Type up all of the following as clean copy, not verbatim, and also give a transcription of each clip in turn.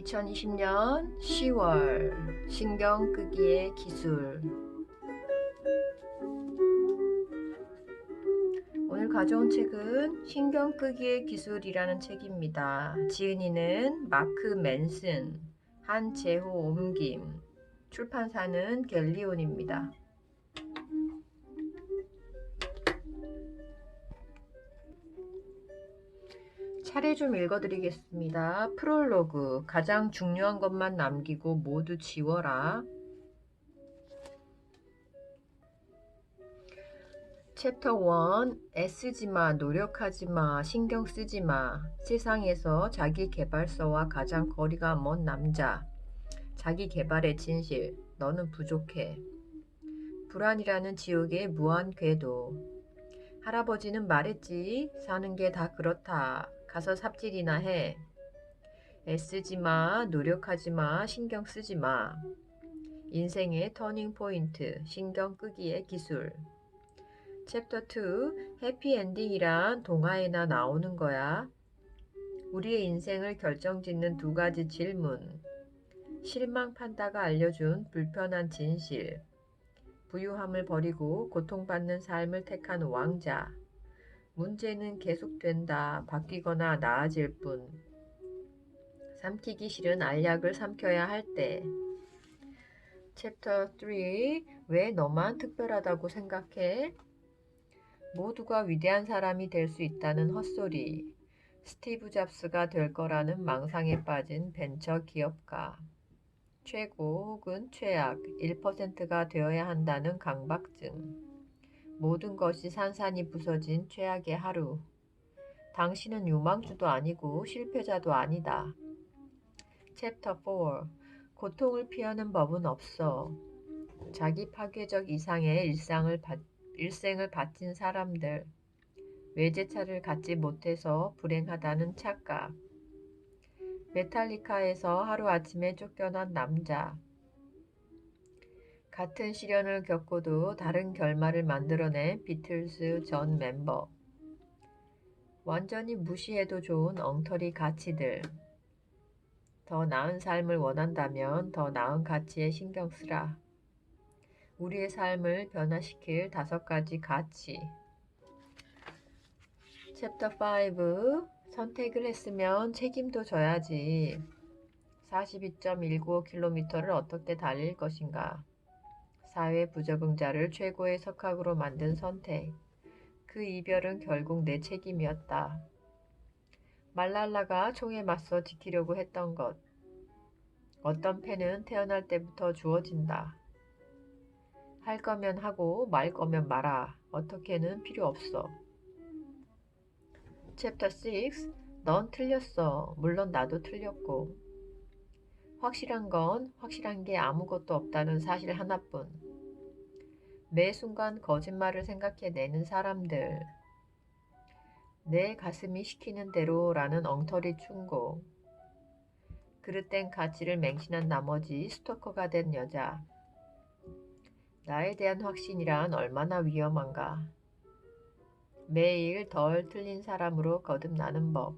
2020년 10월 신경 끄기의 기술. 오늘 가져온 책은 신경 끄기의 기술이라는 책입니다. 지은이는 마크 맨슨, 한재호 옮김, 출판사는 갤리온입니다. 차례 좀 읽어드리겠습니다. 프롤로그, 가장 중요한 것만 남기고 모두 지워라. 챕터 1, 애쓰지마, 노력하지마, 신경 쓰지마. 세상에서 자기 개발서와 가장 거리가 먼 남자. 자기 개발의 진실, 너는 부족해. 불안이라는 지옥의 무한 궤도. 할아버지는 말했지, 사는 게 다 그렇다. 가서 삽질이나 해. 애쓰지마, 노력하지마, 신경 쓰지마. 인생의 터닝 포인트, 신경 끄기의 기술. 챕터 2, 해피엔딩이란 동화에나 나오는 거야. 우리의 인생을 결정짓는 두 가지 질문. 실망 판다가 알려준 불편한 진실. 부유함을 버리고 고통받는 삶을 택한 왕자. 문제는 계속된다. 바뀌거나 나아질 뿐. 삼키기 싫은 알약을 삼켜야 할 때. 챕터 3, 왜 너만 특별하다고 생각해? 모두가 위대한 사람이 될 수 있다는 헛소리. 스티브 잡스가 될 거라는 망상에 빠진 벤처 기업가. 최고 혹은 최악 1%가 되어야 한다는 강박증. 모든 것이 산산이 부서진 최악의 하루. 당신은 유망주도 아니고 실패자도 아니다. 챕터 4. 고통을 피하는 법은 없어. 자기 파괴적 이상의 일생을 바친 사람들. 외제차를 갖지 못해서 불행하다는 착각. 메탈리카에서 하루아침에 쫓겨난 남자. 같은 시련을 겪고도 다른 결말을 만들어낸 비틀즈 전 멤버. 완전히 무시해도 좋은 엉터리 가치들. 더 나은 삶을 원한다면 더 나은 가치에 신경 쓰라. 우리의 삶을 변화시킬 5가지 가치. 챕터 5. 선택을 했으면 책임도 져야지. 42.195km를 어떻게 달릴 것인가. 사회 부적응자를 최고의 석학으로 만든 선택. 그 이별은 결국 내 책임이었다. 말랄라가 총에 맞서 지키려고 했던 것. 어떤 패는 태어날 때부터 주어진다. 할 거면 하고 말 거면 말아. 어떻게는 필요 없어. 챕터 6. 넌 틀렸어. 물론 나도 틀렸고. 확실한 건 확실한 게 아무것도 없다는 사실 하나뿐. 매 순간 거짓말을 생각해내는 사람들. 내 가슴이 시키는 대로라는 엉터리 충고. 그릇된 가치를 맹신한 나머지 스토커가 된 여자. 나에 대한 확신이란 얼마나 위험한가. 매일 덜 틀린 사람으로 거듭나는 법.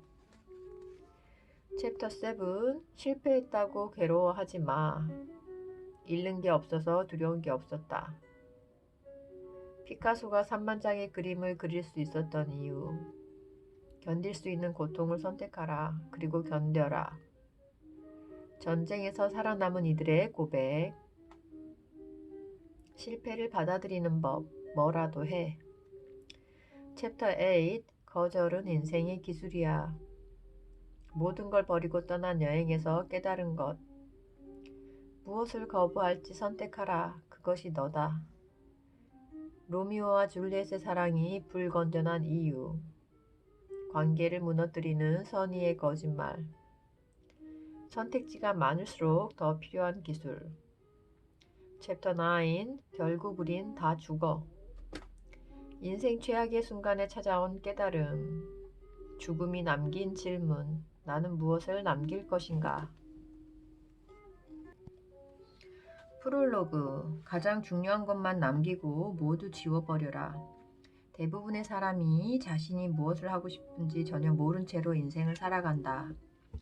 챕터 7. 실패했다고 괴로워하지 마. 잃는 게 없어서 두려운 게 없었다. 피카소가 3만 장의 그림을 그릴 수 있었던 이유. 견딜 수 있는 고통을 선택하라. 그리고 견뎌라. 전쟁에서 살아남은 이들의 고백. 실패를 받아들이는 법. 뭐라도 해. 챕터 8. 거절은 인생의 기술이야. 모든 걸 버리고 떠난 여행에서 깨달은 것. 무엇을 거부할지 선택하라. 그것이 너다. 로미오와 줄리엣의 사랑이 불건전한 이유. 관계를 무너뜨리는 선의의 거짓말. 선택지가 많을수록 더 필요한 기술. 챕터 9. 결국 우린 다 죽어. 인생 최악의 순간에 찾아온 깨달음. 죽음이 남긴 질문. 나는 무엇을 남길 것인가? 프롤로그. 가장 중요한 것만 남기고 모두 지워버려라. 대부분의 사람이 자신이 무엇을 하고 싶은지 전혀 모른 채로 인생을 살아간다.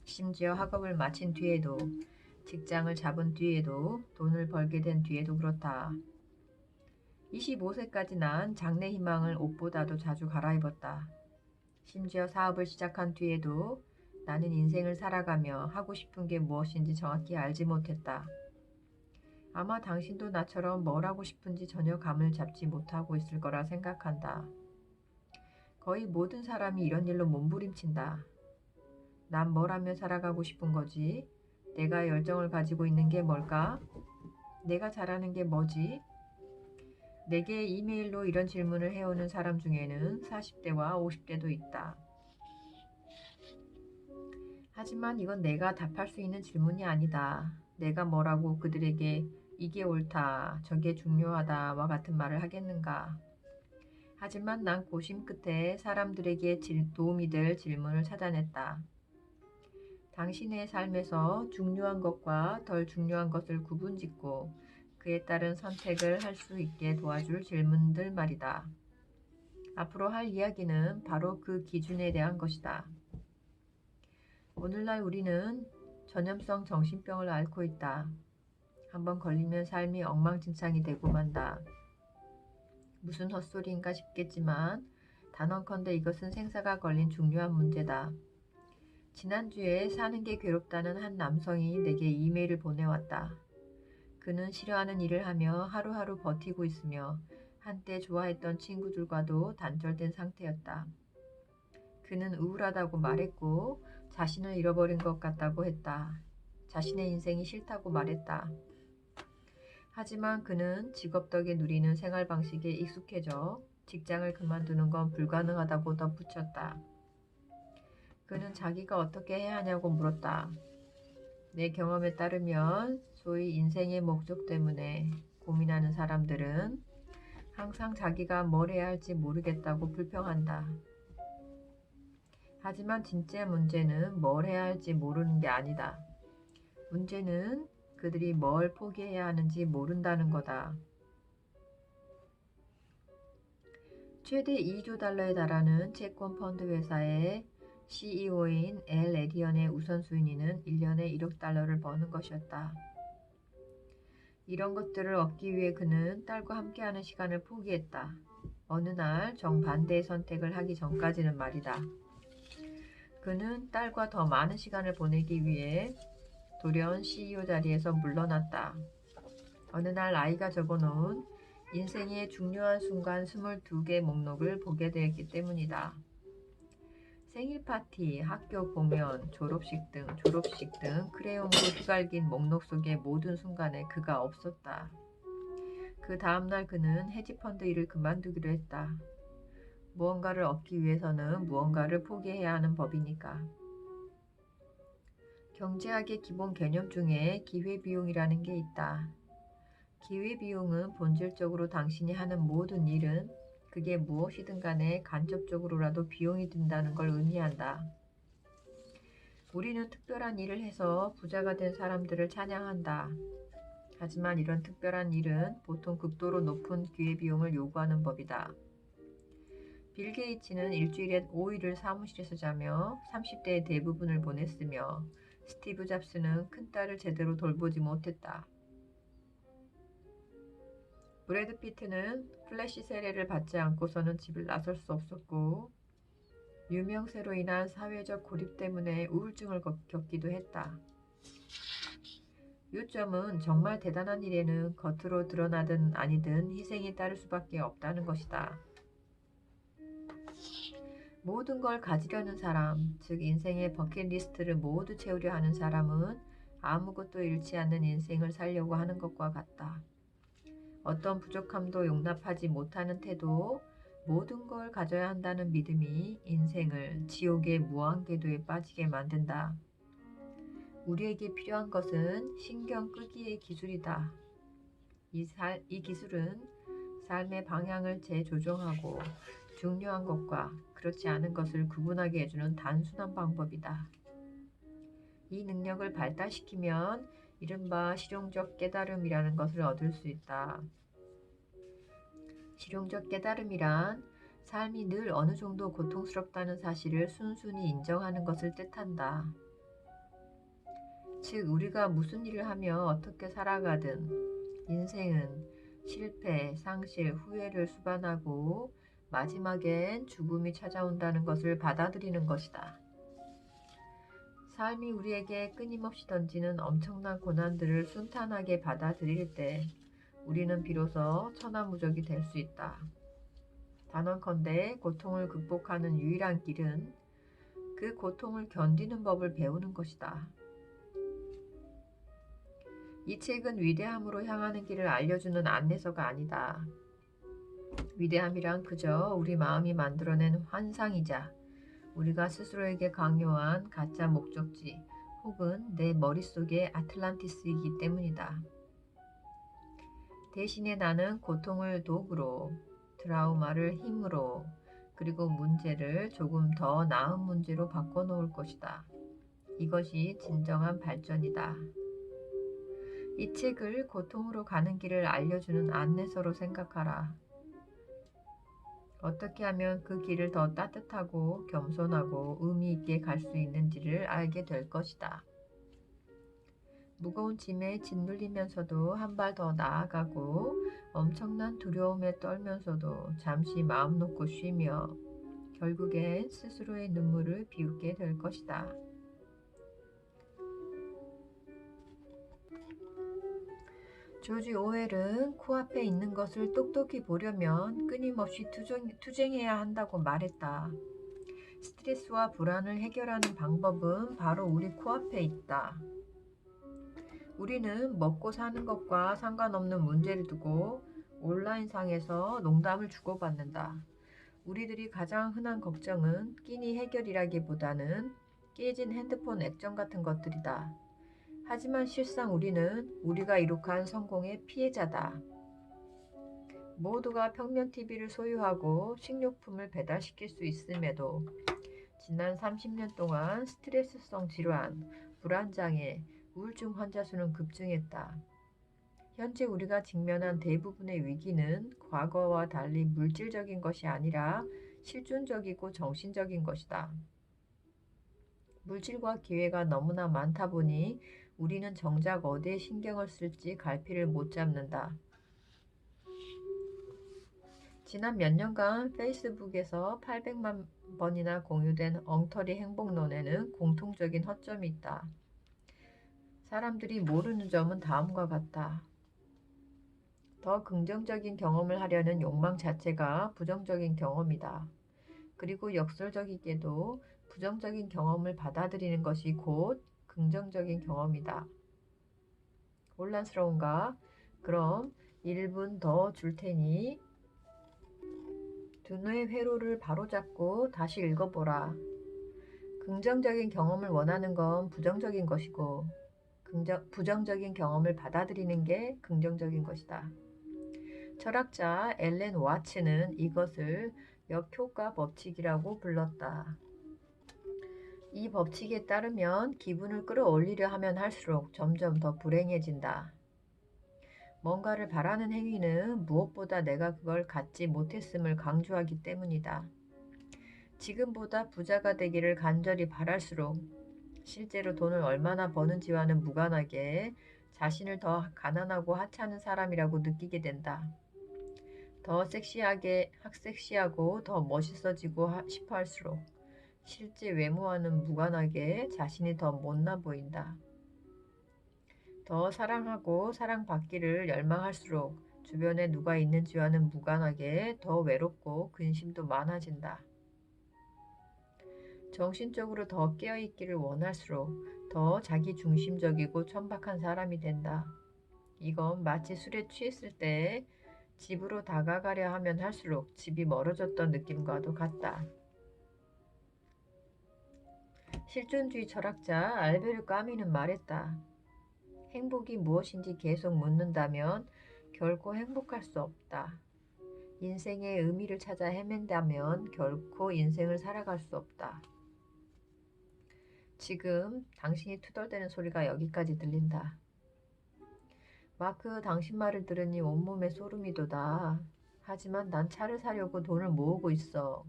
심지어 학업을 마친 뒤에도, 직장을 잡은 뒤에도, 돈을 벌게 된 뒤에도 그렇다. 25세까지 난 장래 희망을 옷보다도 자주 갈아입었다. 심지어 사업을 시작한 뒤에도 나는 인생을 살아가며 하고 싶은 게 무엇인지 정확히 알지 못했다. 아마 당신도 나처럼 뭘 하고 싶은지 전혀 감을 잡지 못하고 있을 거라 생각한다. 거의 모든 사람이 이런 일로 몸부림친다. 난 뭘 하며 살아가고 싶은 거지? 내가 열정을 가지고 있는 게 뭘까? 내가 잘하는 게 뭐지? 내게 이메일로 이런 질문을 해오는 사람 중에는 40대와 50대도 있다. 하지만 이건 내가 답할 수 있는 질문이 아니다. 내가 뭐라고 그들에게 이게 옳다, 저게 중요하다와 같은 말을 하겠는가? 하지만 난 고심 끝에 사람들에게 도움이 될 질문을 찾아냈다. 당신의 삶에서 중요한 것과 덜 중요한 것을 구분짓고 그에 따른 선택을 할 수 있게 도와줄 질문들 말이다. 앞으로 할 이야기는 바로 그 기준에 대한 것이다. 오늘날 우리는 전염성 정신병을 앓고 있다. 한번 걸리면 삶이 엉망진창이 되고 만다. 무슨 헛소리인가 싶겠지만 단언컨대 이것은 생사가 걸린 중요한 문제다. 지난주에 사는 게 괴롭다는 한 남성이 내게 이메일을 보내왔다. 그는 싫어하는 일을 하며 하루하루 버티고 있으며 한때 좋아했던 친구들과도 단절된 상태였다. 그는 우울하다고 말했고 자신을 잃어버린 것 같다고 했다. 자신의 인생이 싫다고 말했다. 하지만 그는 직업 덕에 누리는 생활 방식에 익숙해져 직장을 그만두는 건 불가능하다고 덧붙였다. 그는 자기가 어떻게 해야 하냐고 물었다. 내 경험에 따르면 소위 인생의 목적 때문에 고민하는 사람들은 항상 자기가 뭘 해야 할지 모르겠다고 불평한다. 하지만 진짜 문제는 뭘 해야 할지 모르는 게 아니다. 문제는 그들이 뭘 포기해야 하는지 모른다는 거다. 최대 2조 달러에 달하는 채권 펀드 회사의 CEO인 엘 에디언의 우선순위는 1년에 1억 달러를 버는 것이었다. 이런 것들을 얻기 위해 그는 딸과 함께하는 시간을 포기했다. 어느 날 정반대의 선택을 하기 전까지는 말이다. 그는 딸과 더 많은 시간을 보내기 위해 돌연 CEO 자리에서 물러났다. 어느 날 아이가 적어놓은 인생의 중요한 순간 22개 목록을 보게 되었기 때문이다. 생일 파티, 학교 공연, 졸업식 등 크레용으로 휘갈긴 목록 속의 모든 순간에 그가 없었다. 그 다음날 그는 헤지펀드 일을 그만두기로 했다. 무언가를 얻기 위해서는 무언가를 포기해야 하는 법이니까. 경제학의 기본 개념 중에 기회비용이라는 게 있다. 기회비용은 본질적으로 당신이 하는 모든 일은 그게 무엇이든 간에 간접적으로라도 비용이 든다는 걸 의미한다. 우리는 특별한 일을 해서 부자가 된 사람들을 찬양한다. 하지만 이런 특별한 일은 보통 극도로 높은 기회비용을 요구하는 법이다. 빌 게이츠는 일주일에 5일을 사무실에서 자며 30대의 대부분을 보냈으며 스티브 잡스는 큰딸을 제대로 돌보지 못했다. 브래드 피트는 플래시 세례를 받지 않고서는 집을 나설 수 없었고 유명세로 인한 사회적 고립 때문에 우울증을 겪기도 했다. 요점은 정말 대단한 일에는 겉으로 드러나든 아니든 희생이 따를 수밖에 없다는 것이다. 모든 걸 가지려는 사람, 즉 인생의 버킷리스트를 모두 채우려 하는 사람은 아무것도 잃지 않는 인생을 살려고 하는 것과 같다. 어떤 부족함도 용납하지 못하는 태도, 모든 걸 가져야 한다는 믿음이 인생을 지옥의 무한궤도에 빠지게 만든다. 우리에게 필요한 것은 신경 끄기의 기술이다. 이 기술은 삶의 방향을 재조정하고 중요한 것과 그렇지 않은 것을 구분하게 해주는 단순한 방법이다. 이 능력을 발달시키면 이른바 실용적 깨달음이라는 것을 얻을 수 있다. 실용적 깨달음이란 삶이 늘 어느 정도 고통스럽다는 사실을 순순히 인정하는 것을 뜻한다. 즉 우리가 무슨 일을 하며 어떻게 살아가든 인생은 실패, 상실, 후회를 수반하고 마지막엔 죽음이 찾아온다는 것을 받아들이는 것이다. 삶이 우리에게 끊임없이 던지는 엄청난 고난들을 순탄하게 받아들일 때 우리는 비로소 천하무적이 될 수 있다. 단언컨대 고통을 극복하는 유일한 길은 그 고통을 견디는 법을 배우는 것이다. 이 책은 위대함으로 향하는 길을 알려주는 안내서가 아니다. 위대함이란 그저 우리 마음이 만들어낸 환상이자 우리가 스스로에게 강요한 가짜 목적지 혹은 내 머릿속의 아틀란티스이기 때문이다. 대신에 나는 고통을 도구로, 트라우마를 힘으로, 그리고 문제를 조금 더 나은 문제로 바꿔놓을 것이다. 이것이 진정한 발전이다. 이 책을 고통으로 가는 길을 알려주는 안내서로 생각하라. 어떻게 하면 그 길을 더 따뜻하고 겸손하고 의미 있게 갈 수 있는지를 알게 될 것이다. 무거운 짐에 짓눌리면서도 한 발 더 나아가고 엄청난 두려움에 떨면서도 잠시 마음 놓고 쉬며 결국엔 스스로의 눈물을 비웃게 될 것이다. 조지 오웰은 코앞에 있는 것을 똑똑히 보려면 끊임없이 투쟁해야 한다고 말했다. 스트레스와 불안을 해결하는 방법은 바로 우리 코앞에 있다. 우리는 먹고 사는 것과 상관없는 문제를 두고 온라인상에서 농담을 주고받는다. 우리들이 가장 흔한 걱정은 끼니 해결이라기보다는 깨진 핸드폰 액정 같은 것들이다. 하지만 실상 우리는 우리가 이룩한 성공의 피해자다. 모두가 평면 TV를 소유하고 식료품을 배달시킬 수 있음에도 지난 30년 동안 스트레스성 질환, 불안장애, 우울증 환자 수는 급증했다. 현재 우리가 직면한 대부분의 위기는 과거와 달리 물질적인 것이 아니라 실존적이고 정신적인 것이다. 물질과 기회가 너무나 많다 보니 우리는 정작 어디에 신경을 쓸지 갈피를 못 잡는다. 지난 몇 년간 페이스북에서 800만 번이나 공유된 엉터리 행복론에는 공통적인 허점이 있다. 사람들이 모르는 점은 다음과 같다. 더 긍정적인 경험을 하려는 욕망 자체가 부정적인 경험이다. 그리고 역설적이게도 부정적인 경험을 받아들이는 것이 곧 긍정적인 경험이다. 혼란스러운가? 그럼 1분 더 줄 테니 두뇌의 회로를 바로잡고 다시 읽어보라. 긍정적인 경험을 원하는 건 부정적인 것이고 부정적인 경험을 받아들이는 게 긍정적인 것이다. 철학자 앨런 와츠는 이것을 역효과 법칙이라고 불렀다. 이 법칙에 따르면 기분을 끌어올리려 하면 할수록 점점 더 불행해진다. 뭔가를 바라는 행위는 무엇보다 내가 그걸 갖지 못했음을 강조하기 때문이다. 지금보다 부자가 되기를 간절히 바랄수록 실제로 돈을 얼마나 버는지와는 무관하게 자신을 더 가난하고 하찮은 사람이라고 느끼게 된다. 더 섹시하고 더 멋있어지고 싶어 할수록 실제 외모와는 무관하게 자신이 더 못나 보인다. 더 사랑하고 사랑받기를 열망할수록 주변에 누가 있는지와는 무관하게 더 외롭고 근심도 많아진다. 정신적으로 더 깨어있기를 원할수록 더 자기중심적이고 천박한 사람이 된다. 이건 마치 술에 취했을 때 집으로 다가가려 하면 할수록 집이 멀어졌던 느낌과도 같다. 실존주의 철학자 알베르 까뮈는 말했다. 행복이 무엇인지 계속 묻는다면 결코 행복할 수 없다. 인생의 의미를 찾아 헤맨다면 결코 인생을 살아갈 수 없다. 지금 당신이 투덜대는 소리가 여기까지 들린다. 마크, 당신 말을 들으니 온몸에 소름이 돋아. 하지만 난 차를 사려고 돈을 모으고 있어.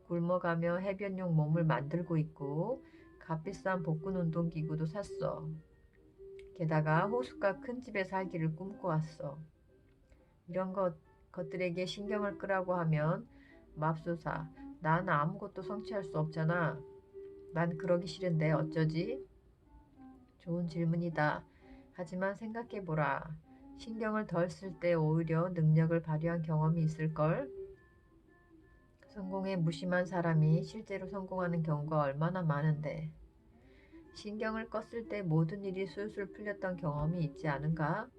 굶어가며 해변용 몸을 만들고 있고 값비싼 복근 운동기구도 샀어. 게다가 호숫가 큰 집에 살기를 꿈꿔왔어. 이런 것들에게 신경을 끄라고 하면 맙소사, 난 아무것도 성취할 수 없잖아. 난 그러기 싫은데 어쩌지? 좋은 질문이다. 하지만 생각해보라. 신경을 덜 쓸 때 오히려 능력을 발휘한 경험이 있을걸? 성공에 무심한 사람이 실제로 성공하는 경우가 얼마나 많은데. 신경을 껐을 때 모든 일이 술술 풀렸던 경험이 있지 않은가?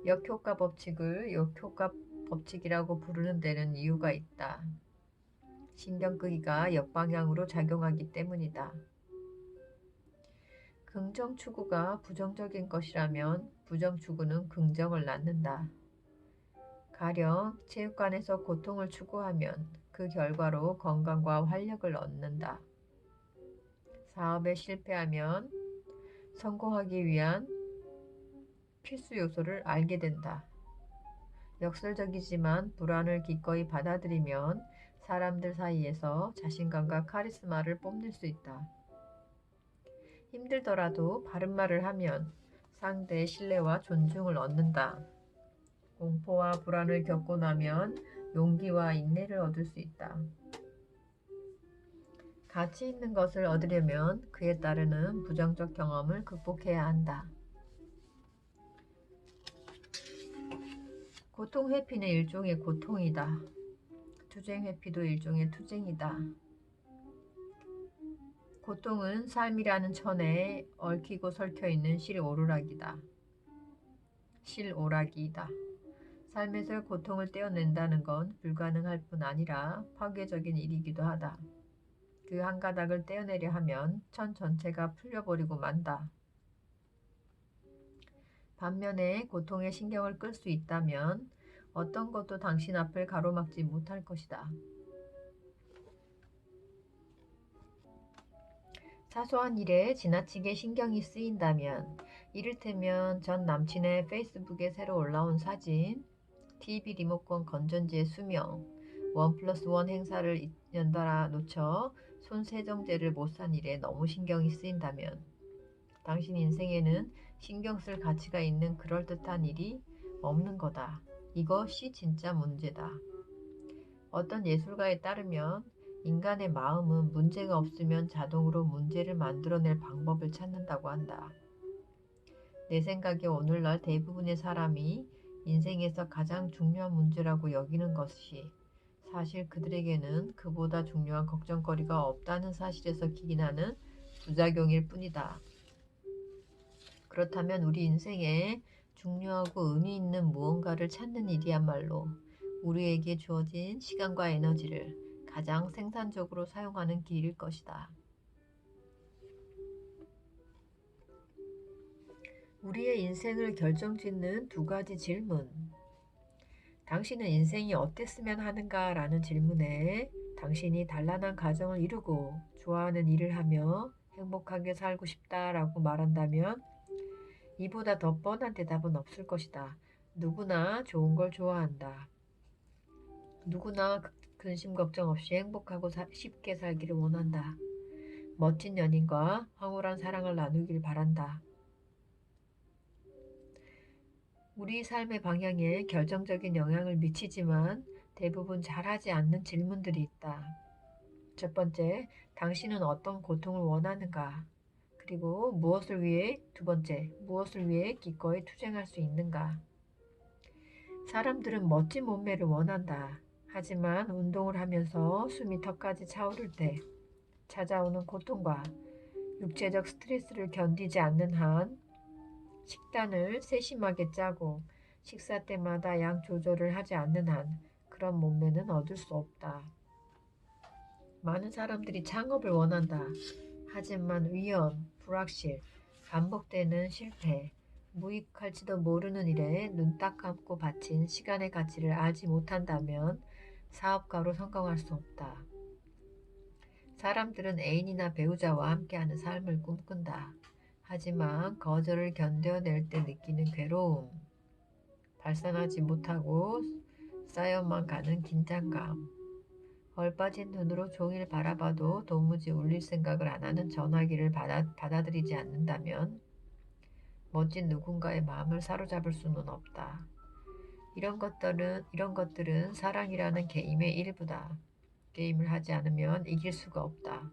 역효과 법칙을 역효과 법칙이라고 부르는 데는 이유가 있다. 신경 끄기가 역방향으로 작용하기 때문이다. 긍정 추구가 부정적인 것이라면 부정 추구는 긍정을 낳는다. 가령 체육관에서 고통을 추구하면 그 결과로 건강과 활력을 얻는다. 사업에 실패하면 성공하기 위한 필수 요소를 알게 된다. 역설적이지만 불안을 기꺼이 받아들이면 사람들 사이에서 자신감과 카리스마를 뽐낼 수 있다. 힘들더라도 바른 말을 하면 상대의 신뢰와 존중을 얻는다. 공포와 불안을 겪고 나면 용기와 인내를 얻을 수 있다. 가치 있는 것을 얻으려면 그에 따르는 부정적 경험을 극복해야 한다. 고통 회피는 일종의 고통이다. 투쟁 회피도 일종의 투쟁이다. 고통은 삶이라는 천에 얽히고 설켜 있는 실오라기이다. 삶에서 고통을 떼어낸다는 건 불가능할 뿐 아니라 파괴적인 일이기도 하다. 그 한 가닥을 떼어내려 하면 천 전체가 풀려버리고 만다. 반면에 고통에 신경을 끌 수 있다면 어떤 것도 당신 앞을 가로막지 못할 것이다. 사소한 일에 지나치게 신경이 쓰인다면 이를테면 전 남친의 페이스북에 새로 올라온 사진, TV 리모컨 건전지의 수명, 1+1 행사를 연달아 놓쳐 손 세정제를 못 산 일에 너무 신경이 쓰인다면 당신 인생에는 신경 쓸 가치가 있는 그럴듯한 일이 없는 거다. 이것이 진짜 문제다. 어떤 예술가에 따르면 인간의 마음은 문제가 없으면 자동으로 문제를 만들어낼 방법을 찾는다고 한다. 내 생각에 오늘날 대부분의 사람이 인생에서 가장 중요한 문제라고 여기는 것이 사실 그들에게는 그보다 중요한 걱정거리가 없다는 사실에서 기인하는 부작용일 뿐이다. 그렇다면 우리 인생에 중요하고 의미 있는 무언가를 찾는 일이야말로 우리에게 주어진 시간과 에너지를 가장 생산적으로 사용하는 길일 것이다. 우리의 인생을 결정짓는 두 가지 질문. 당신은 인생이 어땠으면 하는가 라는 질문에 당신이 단란한 가정을 이루고 좋아하는 일을 하며 행복하게 살고 싶다라고 말한다면 이보다 더 뻔한 대답은 없을 것이다. 누구나 좋은 걸 좋아한다. 누구나 근심 걱정 없이 행복하고 쉽게 살기를 원한다. 멋진 연인과 황홀한 사랑을 나누길 바란다. 우리 삶의 방향에 결정적인 영향을 미치지만 대부분 잘하지 않는 질문들이 있다. 첫 번째, 당신은 어떤 고통을 원하는가? 그리고 무엇을 위해? 두 번째, 무엇을 위해 기꺼이 투쟁할 수 있는가? 사람들은 멋진 몸매를 원한다. 하지만 운동을 하면서 숨이 턱까지 차오를 때 찾아오는 고통과 육체적 스트레스를 견디지 않는 한 식단을 세심하게 짜고 식사 때마다 양 조절을 하지 않는 한 그런 몸매는 얻을 수 없다. 많은 사람들이 창업을 원한다. 하지만 위험, 불확실, 반복되는 실패, 무익할지도 모르는 일에 눈 딱 감고 바친 시간의 가치를 알지 못한다면 사업가로 성공할 수 없다. 사람들은 애인이나 배우자와 함께하는 삶을 꿈꾼다. 하지만 거절을 견뎌낼 때 느끼는 괴로움, 발산하지 못하고 쌓여만 가는 긴장감, 얼빠진 눈으로 종일 바라봐도 도무지 울릴 생각을 안 하는 전화기를 받아들이지 않는다면 멋진 누군가의 마음을 사로잡을 수는 없다. 이런 것들은 사랑이라는 게임의 일부다. 게임을 하지 않으면 이길 수가 없다.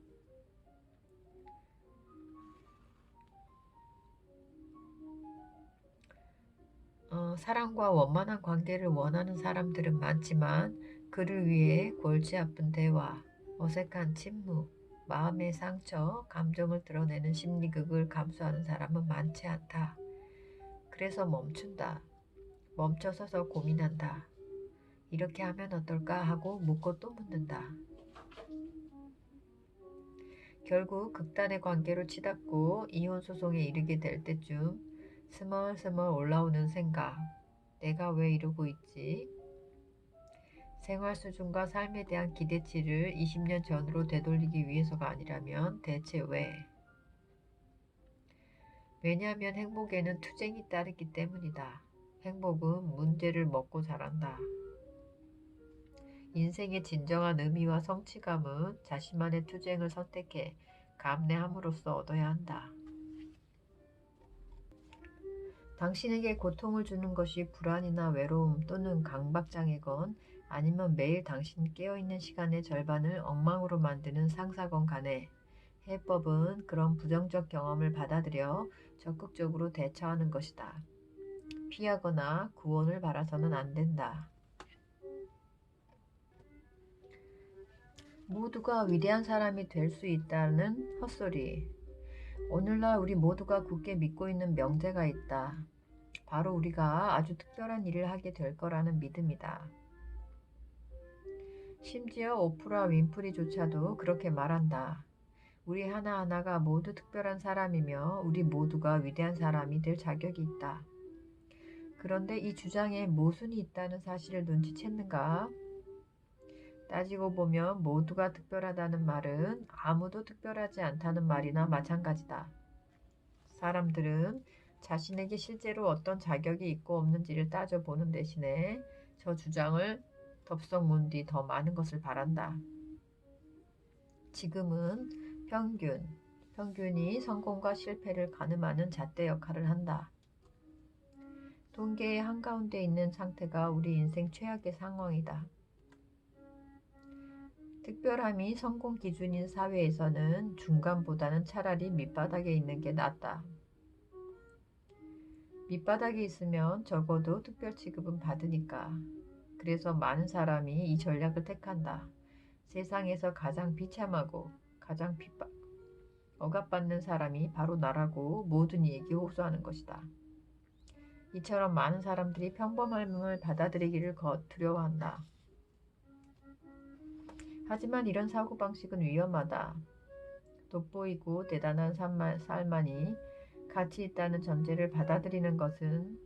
사랑과 원만한 관계를 원하는 사람들은 많지만 그를 위해 골치 아픈 대화, 어색한 침묵, 마음의 상처, 감정을 드러내는 심리극을 감수하는 사람은 많지 않다. 그래서 멈춘다. 멈춰서서 고민한다. 이렇게 하면 어떨까 하고 묻고 또 묻는다. 결국 극단의 관계로 치닫고 이혼 소송에 이르게 될 때쯤 스멀스멀 올라오는 생각. 내가 왜 이러고 있지? 생활 수준과 삶에 대한 기대치를 20년 전으로 되돌리기 위해서가 아니라면 대체 왜? 왜냐하면 행복에는 투쟁이 따르기 때문이다. 행복은 문제를 먹고 자란다. 인생의 진정한 의미와 성취감은 자신만의 투쟁을 선택해 감내함으로써 얻어야 한다. 당신에게 고통을 주는 것이 불안이나 외로움 또는 강박장애건 아니면 매일 당신 깨어있는 시간의 절반을 엉망으로 만드는 상사건 간에 해법은 그런 부정적 경험을 받아들여 적극적으로 대처하는 것이다. 피하거나 구원을 바라서는 안 된다. 모두가 위대한 사람이 될 수 있다는 헛소리. 오늘날 우리 모두가 굳게 믿고 있는 명제가 있다. 바로 우리가 아주 특별한 일을 하게 될 거라는 믿음이다. 심지어 오프라 윈프리조차도 그렇게 말한다. 우리 하나하나가 모두 특별한 사람이며 우리 모두가 위대한 사람이 될 자격이 있다. 그런데 이 주장에 모순이 있다는 사실을 눈치챘는가? 따지고 보면 모두가 특별하다는 말은 아무도 특별하지 않다는 말이나 마찬가지다. 사람들은 자신에게 실제로 어떤 자격이 있고 없는지를 따져보는 대신에 저 주장을 덥석 문 뒤 더 많은 것을 바란다. 지금은 평균이 성공과 실패를 가늠하는 잣대 역할을 한다. 통계의 한가운데 있는 상태가 우리 인생 최악의 상황이다. 특별함이 성공 기준인 사회에서는 중간보다는 차라리 밑바닥에 있는 게 낫다. 밑바닥에 있으면 적어도 특별 취급은 받으니까. 그래서 많은 사람이 이 전략을 택한다. 세상에서 가장 비참하고 가장 억압받는 사람이 바로 나라고 모든 이에게 호소하는 것이다. 이처럼 많은 사람들이 평범함을 받아들이기를 두려워한다. 하지만 이런 사고방식은 위험하다. 돋보이고 대단한 삶만이 가치 있다는 전제를 받아들이는 것은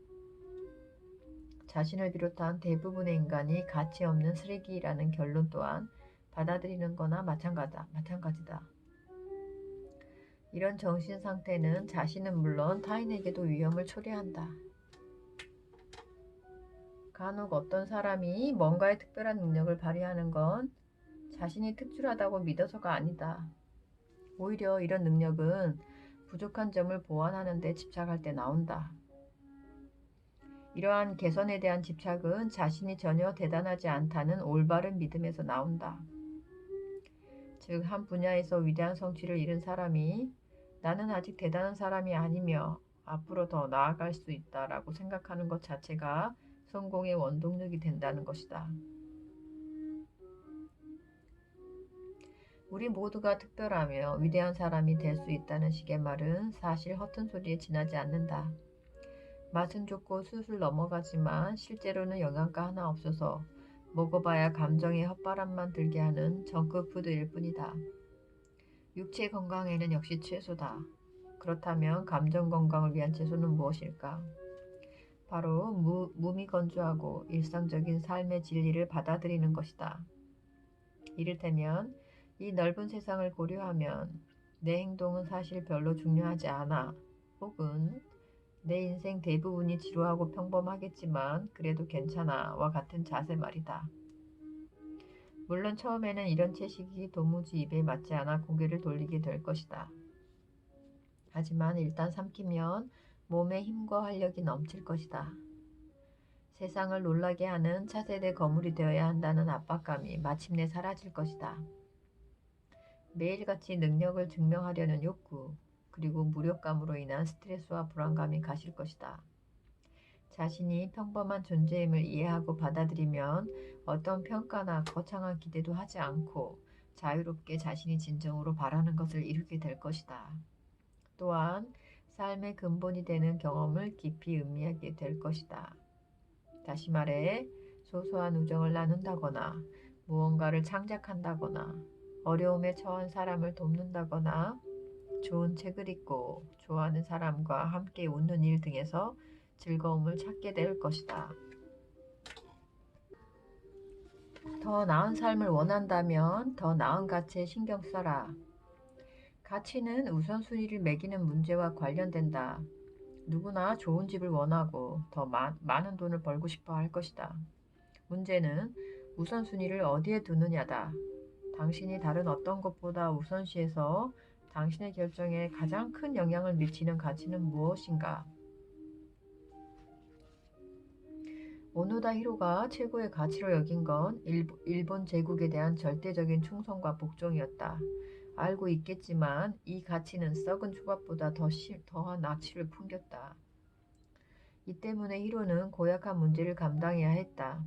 자신을 비롯한 대부분의 인간이 가치 없는 쓰레기라는 결론 또한 받아들이는 거나 마찬가지다. 이런 정신 상태는 자신은 물론 타인에게도 위험을 초래한다. 간혹 어떤 사람이 뭔가의 특별한 능력을 발휘하는 건 자신이 특출하다고 믿어서가 아니다. 오히려 이런 능력은 부족한 점을 보완하는 데 집착할 때 나온다. 이러한 개선에 대한 집착은 자신이 전혀 대단하지 않다는 올바른 믿음에서 나온다. 즉, 한 분야에서 위대한 성취를 이룬 사람이 나는 아직 대단한 사람이 아니며 앞으로 더 나아갈 수 있다라고 생각하는 것 자체가 성공의 원동력이 된다는 것이다. 우리 모두가 특별하며 위대한 사람이 될 수 있다는 식의 말은 사실 허튼 소리에 지나지 않는다. 맛은 좋고 술술 넘어가지만 실제로는 영양가 하나 없어서 먹어봐야 감정의 헛바람만 들게 하는 정크푸드일 뿐이다. 육체 건강에는 역시 채소다. 그렇다면 감정 건강을 위한 채소는 무엇일까? 바로 무미건조하고 일상적인 삶의 진리를 받아들이는 것이다. 이를테면 이 넓은 세상을 고려하면 내 행동은 사실 별로 중요하지 않아. 혹은 내 인생 대부분이 지루하고 평범하겠지만 그래도 괜찮아 와 같은 자세 말이다. 물론 처음에는 이런 채식이 도무지 입에 맞지 않아 고개를 돌리게 될 것이다. 하지만 일단 삼키면 몸에 힘과 활력이 넘칠 것이다. 세상을 놀라게 하는 차세대 거물이 되어야 한다는 압박감이 마침내 사라질 것이다. 매일같이 능력을 증명하려는 욕구, 그리고 무력감으로 인한 스트레스와 불안감이 가실 것이다. 자신이 평범한 존재임을 이해하고 받아들이면 어떤 평가나 거창한 기대도 하지 않고 자유롭게 자신이 진정으로 바라는 것을 이루게 될 것이다. 또한 삶의 근본이 되는 경험을 깊이 음미하게 될 것이다. 다시 말해 소소한 우정을 나눈다거나 무언가를 창작한다거나 어려움에 처한 사람을 돕는다거나 좋은 책을 읽고 좋아하는 사람과 함께 웃는 일 등에서 즐거움을 찾게 될 것이다. 더 나은 삶을 원한다면 더 나은 가치에 신경 써라. 가치는 우선순위를 매기는 문제와 관련된다. 누구나 좋은 집을 원하고 더 많은 돈을 벌고 싶어 할 것이다. 문제는 우선순위를 어디에 두느냐다. 당신이 다른 어떤 것보다 우선시해서 당신의 결정에 가장 큰 영향을 미치는 가치는 무엇인가? 오노다 히로가 최고의 가치로 여긴 건 일본 제국에 대한 절대적인 충성과 복종이었다. 알고 있겠지만 이 가치는 썩은 초밥보다 더한 악취를 풍겼다. 이 때문에 히로는 고약한 문제를 감당해야 했다.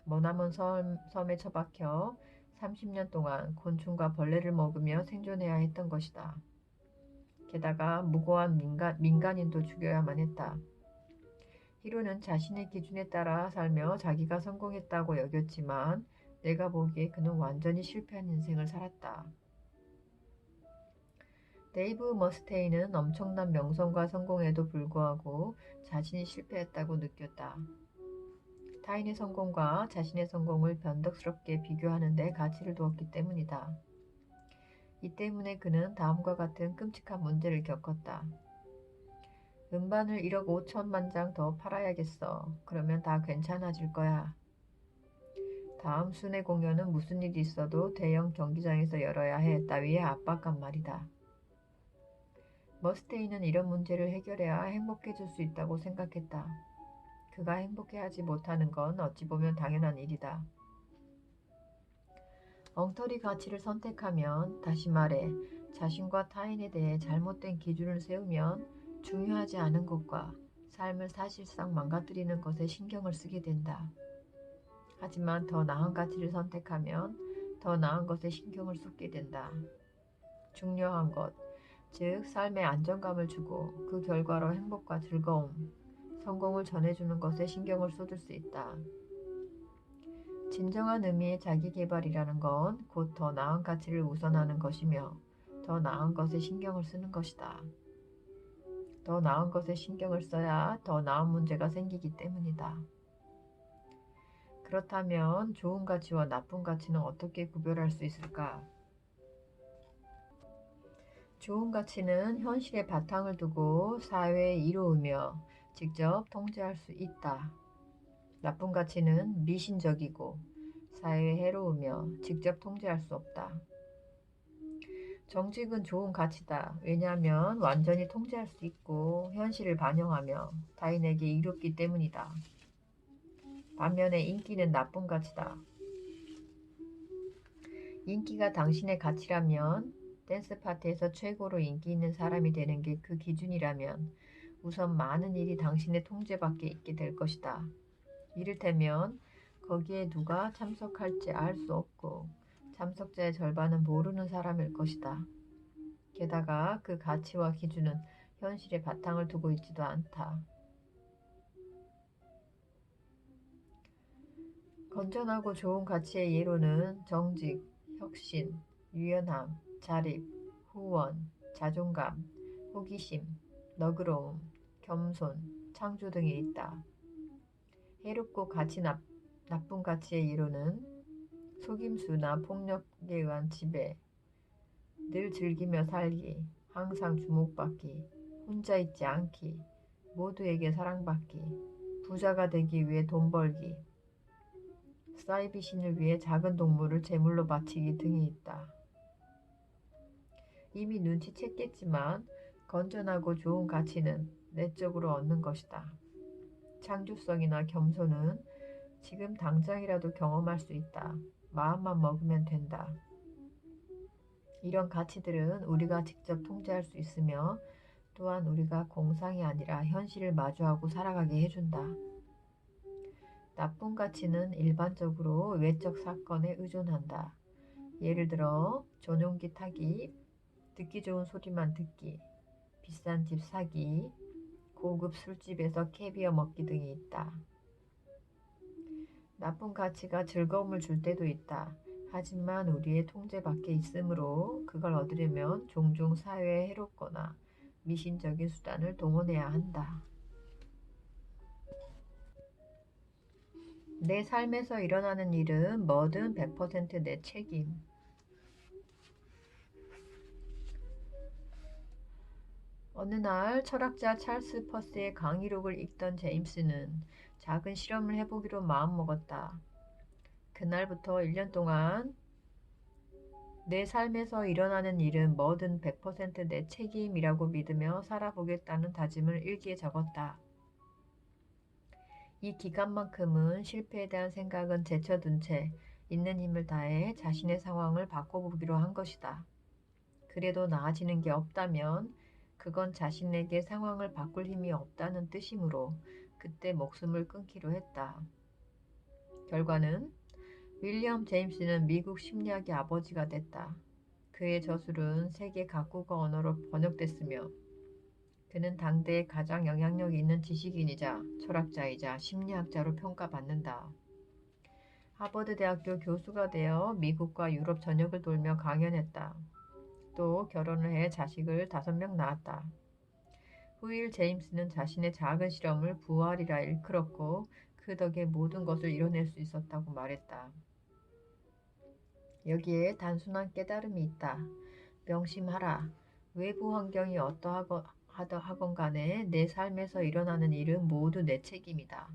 머나먼 섬에 처박혀 30년 동안 곤충과 벌레를 먹으며 생존해야 했던 것이다. 게다가 무고한 민간인도 죽여야만 했다. 히로는 자신의 기준에 따라 살며 자기가 성공했다고 여겼지만 내가 보기에 그는 완전히 실패한 인생을 살았다. 데이브 머스테인은 엄청난 명성과 성공에도 불구하고 자신이 실패했다고 느꼈다. 타인의 성공과 자신의 성공을 변덕스럽게 비교하는 데 가치를 두었기 때문이다. 이 때문에 그는 다음과 같은 끔찍한 문제를 겪었다. 음반을 1억 5천만 장 더 팔아야겠어. 그러면 다 괜찮아질 거야. 다음 순회 공연은 무슨 일이 있어도 대형 경기장에서 열어야 해 따위의 압박감 말이다. 머스테인은 이런 문제를 해결해야 행복해질 수 있다고 생각했다. 그가 행복해하지 못하는 건 어찌 보면 당연한 일이다. 엉터리 가치를 선택하면, 다시 말해 자신과 타인에 대해 잘못된 기준을 세우면 중요하지 않은 것과 삶을 사실상 망가뜨리는 것에 신경을 쓰게 된다. 하지만 더 나은 가치를 선택하면 더 나은 것에 신경을 쏟게 된다. 중요한 것, 즉 삶에 안정감을 주고 그 결과로 행복과 즐거움, 성공을 전해주는 것에 신경을 쏟을 수 있다. 진정한 의미의 자기계발이라는 건 곧 더 나은 가치를 우선하는 것이며 더 나은 것에 신경을 쓰는 것이다. 더 나은 것에 신경을 써야 더 나은 문제가 생기기 때문이다. 그렇다면 좋은 가치와 나쁜 가치는 어떻게 구별할 수 있을까? 좋은 가치는 현실에 바탕을 두고 사회에 이로우며 직접 통제할 수 있다. 나쁜 가치는 미신적이고 사회에 해로우며 직접 통제할 수 없다. 정직은 좋은 가치다. 왜냐하면 완전히 통제할 수 있고 현실을 반영하며 타인에게 이롭기 때문이다. 반면에 인기는 나쁜 가치다. 인기가 당신의 가치라면, 댄스 파티에서 최고로 인기 있는 사람이 되는 게 그 기준이라면 우선 많은 일이 당신의 통제 밖에 있게 될 것이다. 이를테면 거기에 누가 참석할지 알 수 없고 참석자의 절반은 모르는 사람일 것이다. 게다가 그 가치와 기준은 현실에 바탕을 두고 있지도 않다. 건전하고 좋은 가치의 예로는 정직, 혁신, 유연함, 자립, 후원, 자존감, 호기심, 너그러움, 겸손, 창조 등에 있다. 해롭고 나쁜 가치의 예로는 속임수나 폭력에 의한 지배, 늘 즐기며 살기, 항상 주목받기, 혼자 있지 않기, 모두에게 사랑받기, 부자가 되기 위해 돈 벌기, 사이비신을 위해 작은 동물을 제물로 바치기 등이 있다. 이미 눈치챘겠지만 건전하고 좋은 가치는 내적으로 얻는 것이다. 창조성이나 겸손은 지금 당장이라도 경험할 수 있다. 마음만 먹으면 된다. 이런 가치들은 우리가 직접 통제할 수 있으며 또한 우리가 공상이 아니라 현실을 마주하고 살아가게 해준다. 나쁜 가치는 일반적으로 외적 사건에 의존한다. 예를 들어 전용기 타기, 듣기 좋은 소리만 듣기, 비싼 집 사기, 고급 술집에서 캐비어 먹기 등이 있다. 나쁜 가치가 즐거움을 줄 때도 있다. 하지만 우리의 통제 밖에 있으므로 그걸 얻으려면 종종 사회에 해롭거나 미신적인 수단을 동원해야 한다. 내 삶에서 일어나는 일은 뭐든 100% 내 책임. 어느 날 철학자 찰스 퍼스의 강의록을 읽던 제임스는 작은 실험을 해보기로 마음먹었다. 그날부터 1년 동안 내 삶에서 일어나는 일은 뭐든 100% 내 책임이라고 믿으며 살아보겠다는 다짐을 일기에 적었다. 이 기간만큼은 실패에 대한 생각은 제쳐둔 채 있는 힘을 다해 자신의 상황을 바꿔보기로 한 것이다. 그래도 나아지는 게 없다면 그건 자신에게 상황을 바꿀 힘이 없다는 뜻이므로 그때 목숨을 끊기로 했다. 결과는 윌리엄 제임스는 미국 심리학의 아버지가 됐다. 그의 저술은 세계 각국어 언어로 번역됐으며 그는 당대의 가장 영향력 있는 지식인이자 철학자이자 심리학자로 평가받는다. 하버드 대학교 교수가 되어 미국과 유럽 전역을 돌며 강연했다. 또 결혼을 해 자식을 5명 낳았다. 후일 제임스는 자신의 작은 실험을 부활이라 일컬었고 그 덕에 모든 것을 이뤄낼 수 있었다고 말했다. 여기에 단순한 깨달음이 있다. 명심하라. 외부 환경이 어떠하건 간에 내 삶에서 일어나는 일은 모두 내 책임이다.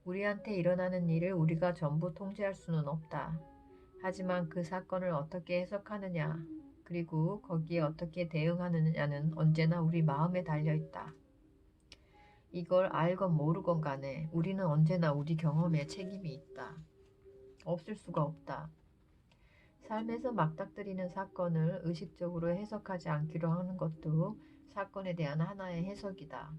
우리한테 일어나는 일을 우리가 전부 통제할 수는 없다. 하지만 그 사건을 어떻게 해석하느냐, 그리고 거기에 어떻게 대응하느냐는 언제나 우리 마음에 달려있다. 이걸 알건 모르건 간에 우리는 언제나 우리 경험에 책임이 있다. 없을 수가 없다. 삶에서 맞닥뜨리는 사건을 의식적으로 해석하지 않기로 하는 것도 사건에 대한 하나의 해석이다.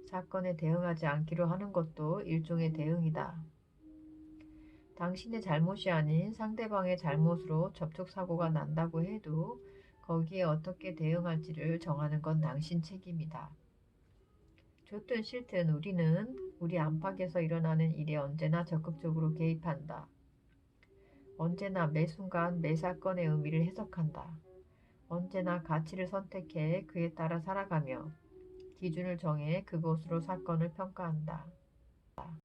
사건에 대응하지 않기로 하는 것도 일종의 대응이다. 당신의 잘못이 아닌 상대방의 잘못으로 접촉사고가 난다고 해도 거기에 어떻게 대응할지를 정하는 건 당신 책임이다. 좋든 싫든 우리는 우리 안팎에서 일어나는 일에 언제나 적극적으로 개입한다. 언제나 매 순간 매 사건의 의미를 해석한다. 언제나 가치를 선택해 그에 따라 살아가며 기준을 정해 그것으로 사건을 평가한다.